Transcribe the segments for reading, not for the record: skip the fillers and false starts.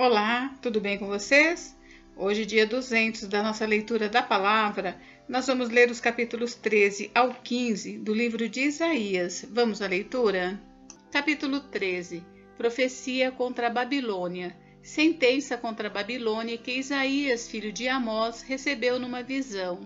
Olá, tudo bem com vocês? Hoje, dia 200 da nossa leitura da palavra, nós vamos ler os capítulos 13 ao 15 do livro de Isaías. Vamos à leitura? Capítulo 13. Profecia contra a Babilônia. Sentença contra a Babilônia que Isaías, filho de Amós, recebeu numa visão.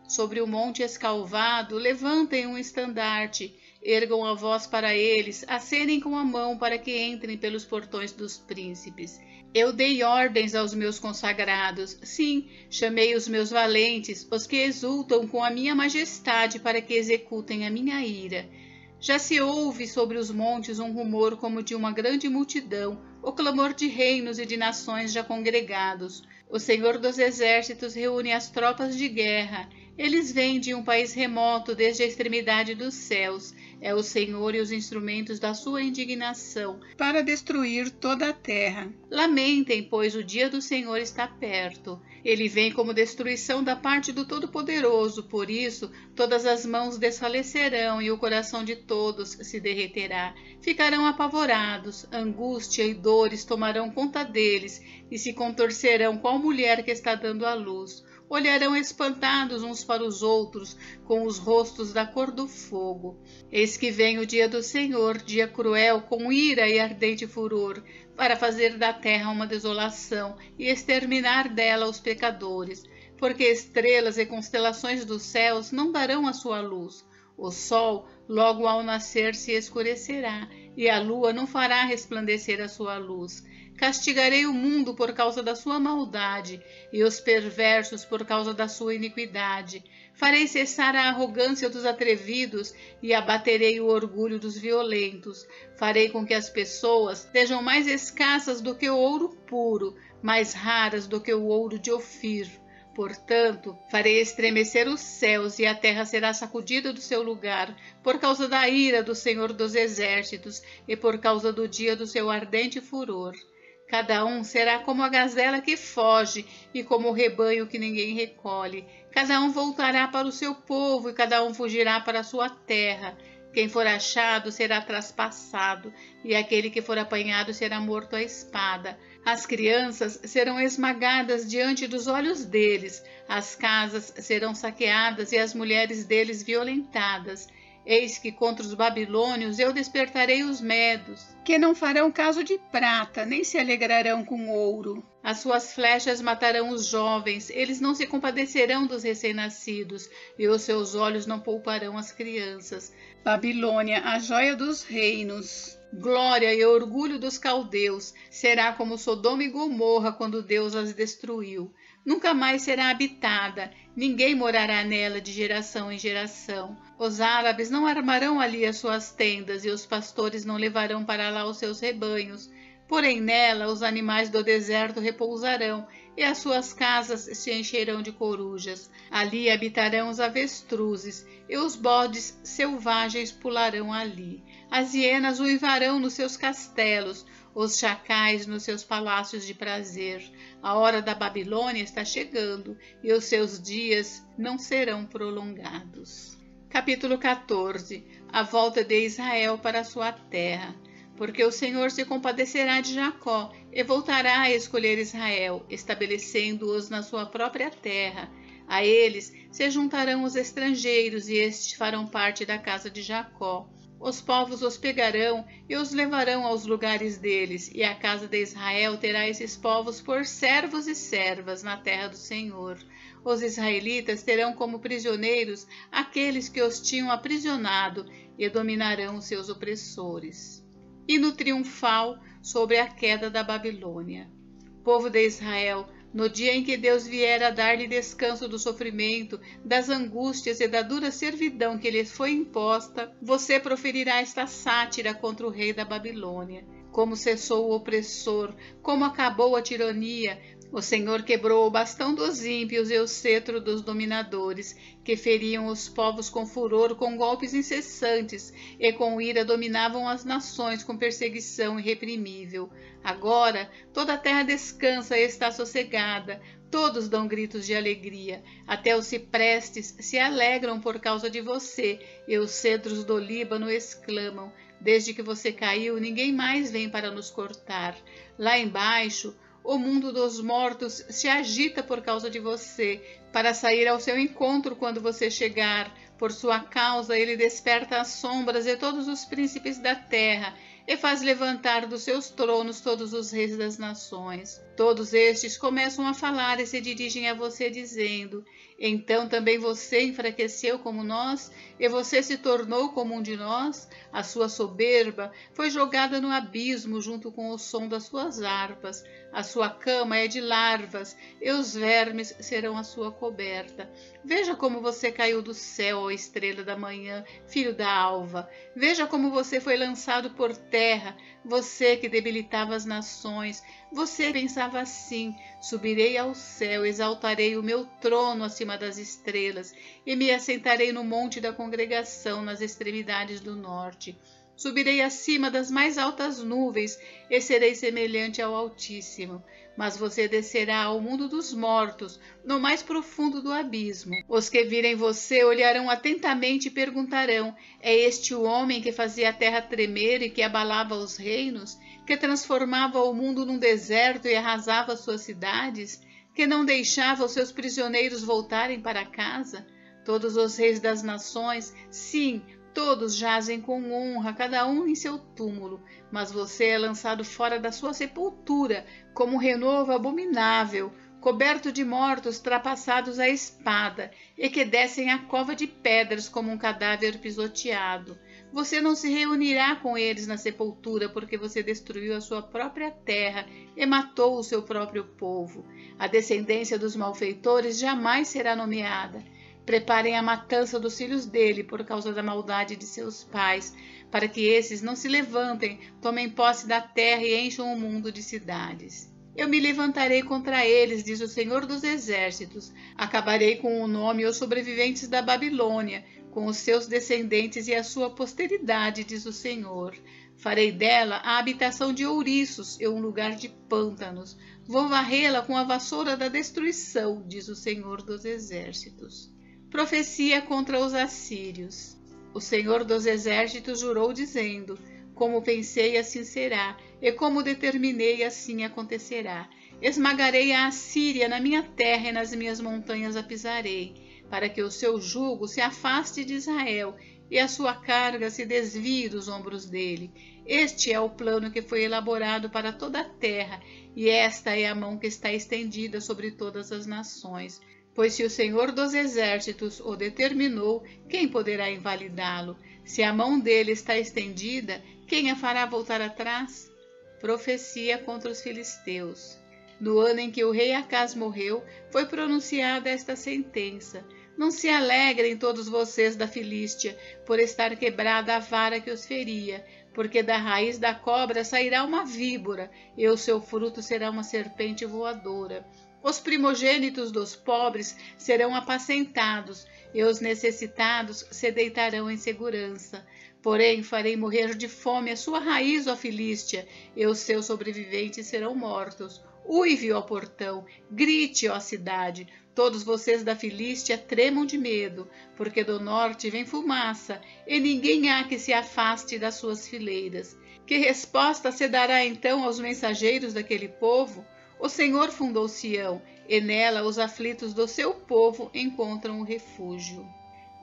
Sobre o monte escalvado, levantem um estandarte, ergam a voz para eles, acenem com a mão para que entrem pelos portões dos príncipes. Eu dei ordens aos meus consagrados, sim, chamei os meus valentes, os que exultam com a minha majestade para que executem a minha ira. Já se ouve sobre os montes um rumor como de uma grande multidão, o clamor de reinos e de nações já congregados. O Senhor dos Exércitos reúne as tropas de guerra. Eles vêm de um país remoto, desde a extremidade dos céus. É o Senhor e os instrumentos da sua indignação, para destruir toda a terra. Lamentem, pois o dia do Senhor está perto. Ele vem como destruição da parte do Todo-Poderoso, por isso todas as mãos desfalecerão e o coração de todos se derreterá. Ficarão apavorados, angústia e dores tomarão conta deles e se contorcerão qual mulher que está dando à luz. Olharão espantados uns para os outros, com os rostos da cor do fogo. Eis que vem o dia do Senhor, dia cruel, com ira e ardente furor, para fazer da terra uma desolação e exterminar dela os pecadores, porque estrelas e constelações dos céus não darão a sua luz. O sol, logo ao nascer, se escurecerá, e a lua não fará resplandecer a sua luz. Castigarei o mundo por causa da sua maldade, e os perversos por causa da sua iniquidade. Farei cessar a arrogância dos atrevidos e abaterei o orgulho dos violentos. Farei com que as pessoas sejam mais escassas do que o ouro puro, mais raras do que o ouro de Ofir. Portanto, farei estremecer os céus e a terra será sacudida do seu lugar, por causa da ira do Senhor dos Exércitos e por causa do dia do seu ardente furor. Cada um será como a gazela que foge e como o rebanho que ninguém recolhe. Cada um voltará para o seu povo e cada um fugirá para a sua terra. Quem for achado será traspassado, e aquele que for apanhado será morto à espada. As crianças serão esmagadas diante dos olhos deles, as casas serão saqueadas e as mulheres deles violentadas. Eis que contra os babilônios eu despertarei os medos, que não farão caso de prata, nem se alegrarão com ouro. As suas flechas matarão os jovens, eles não se compadecerão dos recém-nascidos, e os seus olhos não pouparão as crianças. Babilônia, a joia dos reinos, glória e orgulho dos caldeus, será como Sodoma e Gomorra quando Deus as destruiu. Nunca mais será habitada, ninguém morará nela de geração em geração. Os árabes não armarão ali as suas tendas e os pastores não levarão para lá os seus rebanhos. Porém nela os animais do deserto repousarão e as suas casas se encherão de corujas. Ali habitarão os avestruzes e os bodes selvagens pularão ali. As hienas uivarão nos seus castelos, os chacais nos seus palácios de prazer. A hora da Babilônia está chegando e os seus dias não serão prolongados. Capítulo 14. A volta de Israel para a sua terra. Porque o Senhor se compadecerá de Jacó e voltará a escolher Israel, estabelecendo-os na sua própria terra. A eles se juntarão os estrangeiros e estes farão parte da casa de Jacó. Os povos os pegarão e os levarão aos lugares deles, e a casa de Israel terá esses povos por servos e servas na terra do Senhor. Os israelitas terão como prisioneiros aqueles que os tinham aprisionado e dominarão os seus opressores. Hino triunfal sobre a queda da Babilônia. Povo de Israel, no dia em que Deus vier a dar-lhe descanso do sofrimento, das angústias e da dura servidão que lhes foi imposta, você proferirá esta sátira contra o rei da Babilônia. Como cessou o opressor, como acabou a tirania. O Senhor quebrou o bastão dos ímpios e o cetro dos dominadores, que feriam os povos com furor, com golpes incessantes, e com ira dominavam as nações com perseguição irreprimível. Agora toda a terra descansa e está sossegada, todos dão gritos de alegria, até os ciprestes se alegram por causa de você, e os cedros do Líbano exclamam: desde que você caiu, ninguém mais vem para nos cortar. Lá embaixo, O mundo dos mortos se agita por causa de você, para sair ao seu encontro quando você chegar. Por sua causa, ele desperta as sombras e todos os príncipes da terra, e faz levantar dos seus tronos todos os reis das nações. Todos estes começam a falar e se dirigem a você dizendo: então também você enfraqueceu como nós, e você se tornou como um de nós? A sua soberba foi jogada no abismo junto com o som das suas harpas. A sua cama é de larvas, e os vermes serão a sua coberta. Veja como você caiu do céu, ó estrela da manhã, filho da alva. Veja como você foi lançado por terra, você que debilitava as nações. Você pensava assim: subirei ao céu, exaltarei o meu trono acima das estrelas, e me assentarei no monte da congregação, nas extremidades do norte. Subirei acima das mais altas nuvens e serei semelhante ao Altíssimo. Mas você descerá ao mundo dos mortos, no mais profundo do abismo. Os que virem você olharão atentamente e perguntarão: é este o homem que fazia a terra tremer e que abalava os reinos? Que transformava o mundo num deserto e arrasava suas cidades? Que não deixava os seus prisioneiros voltarem para casa? Todos os reis das nações, sim, todos jazem com honra, cada um em seu túmulo, mas você é lançado fora da sua sepultura, como um renovo abominável, coberto de mortos trapassados à espada, e que descem à cova de pedras como um cadáver pisoteado. Você não se reunirá com eles na sepultura, porque você destruiu a sua própria terra e matou o seu próprio povo. A descendência dos malfeitores jamais será nomeada. Preparem a matança dos filhos dele por causa da maldade de seus pais, para que esses não se levantem, tomem posse da terra e encham o mundo de cidades. Eu me levantarei contra eles, diz o Senhor dos Exércitos. Acabarei com o nome e os sobreviventes da Babilônia, com os seus descendentes e a sua posteridade, diz o Senhor. Farei dela a habitação de ouriços e um lugar de pântanos. Vou varrê-la com a vassoura da destruição, diz o Senhor dos Exércitos. Profecia contra os assírios. O Senhor dos Exércitos jurou dizendo: como pensei, assim será, e como determinei, assim acontecerá. Esmagarei a Assíria na minha terra e nas minhas montanhas a pisarei, para que o seu jugo se afaste de Israel e a sua carga se desvie dos ombros dele. Este é o plano que foi elaborado para toda a terra, e esta é a mão que está estendida sobre todas as nações. Pois se o Senhor dos Exércitos o determinou, quem poderá invalidá-lo? Se a mão dele está estendida, quem a fará voltar atrás? Profecia contra os filisteus. No ano em que o rei Acás morreu, foi pronunciada esta sentença: não se alegrem todos vocês da Filístia, por estar quebrada a vara que os feria, porque da raiz da cobra sairá uma víbora, e o seu fruto será uma serpente voadora. Os primogênitos dos pobres serão apacentados, e os necessitados se deitarão em segurança. Porém, farei morrer de fome a sua raiz, ó Filístia, e os seus sobreviventes serão mortos. Uive, ó portão, grite, ó cidade. Todos vocês da Filístia tremam de medo, porque do norte vem fumaça, e ninguém há que se afaste das suas fileiras. Que resposta se dará então aos mensageiros daquele povo? O Senhor fundou Sião, e nela os aflitos do seu povo encontram o refúgio.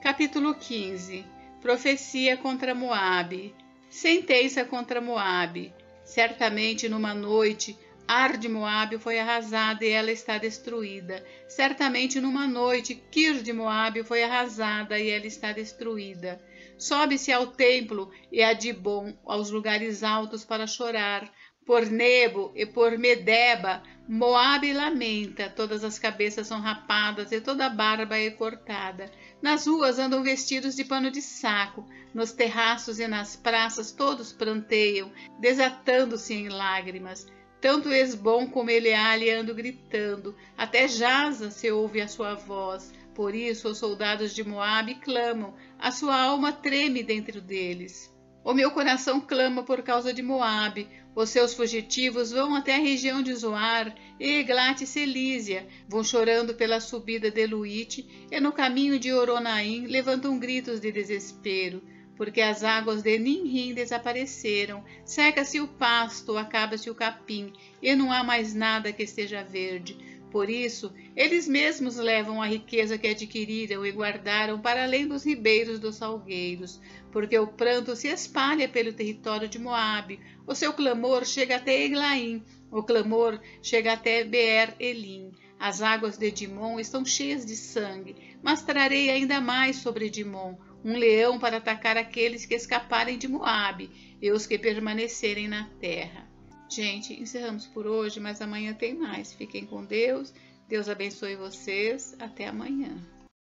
Capítulo 15. Profecia contra Moabe. Sentença contra Moabe. Certamente numa noite, Ar de Moabe foi arrasada e ela está destruída. Certamente numa noite, Kir de Moabe foi arrasada e ela está destruída. Sobe-se ao templo e a Dibom, aos lugares altos para chorar. Por Nebo e por Medeba, Moabe lamenta, todas as cabeças são rapadas e toda a barba é cortada. Nas ruas andam vestidos de pano de saco, nos terraços e nas praças todos pranteiam, desatando-se em lágrimas. Tanto Esbom como Eleale andam gritando, até Jaza se ouve a sua voz. Por isso os soldados de Moabe clamam, a sua alma treme dentro deles. O meu coração clama por causa de Moabe. Os seus fugitivos vão até a região de Zoar, e Eglat e Selísia, vão chorando pela subida de Luite, e no caminho de Oronaim levantam gritos de desespero. porque as águas de Nimrim desapareceram, seca-se o pasto, acaba-se o capim, e não há mais nada que esteja verde. Por isso, eles mesmos levam a riqueza que adquiriram e guardaram para além dos ribeiros dos salgueiros, porque o pranto se espalha pelo território de Moabe, o seu clamor chega até Eglaim, o clamor chega até Beer-Elim. As águas de Dimon estão cheias de sangue, mas trarei ainda mais sobre Dimon, um leão para atacar aqueles que escaparem de Moabe e os que permanecerem na terra. Gente, encerramos por hoje, mas amanhã tem mais. Fiquem com Deus. Deus abençoe vocês. Até amanhã.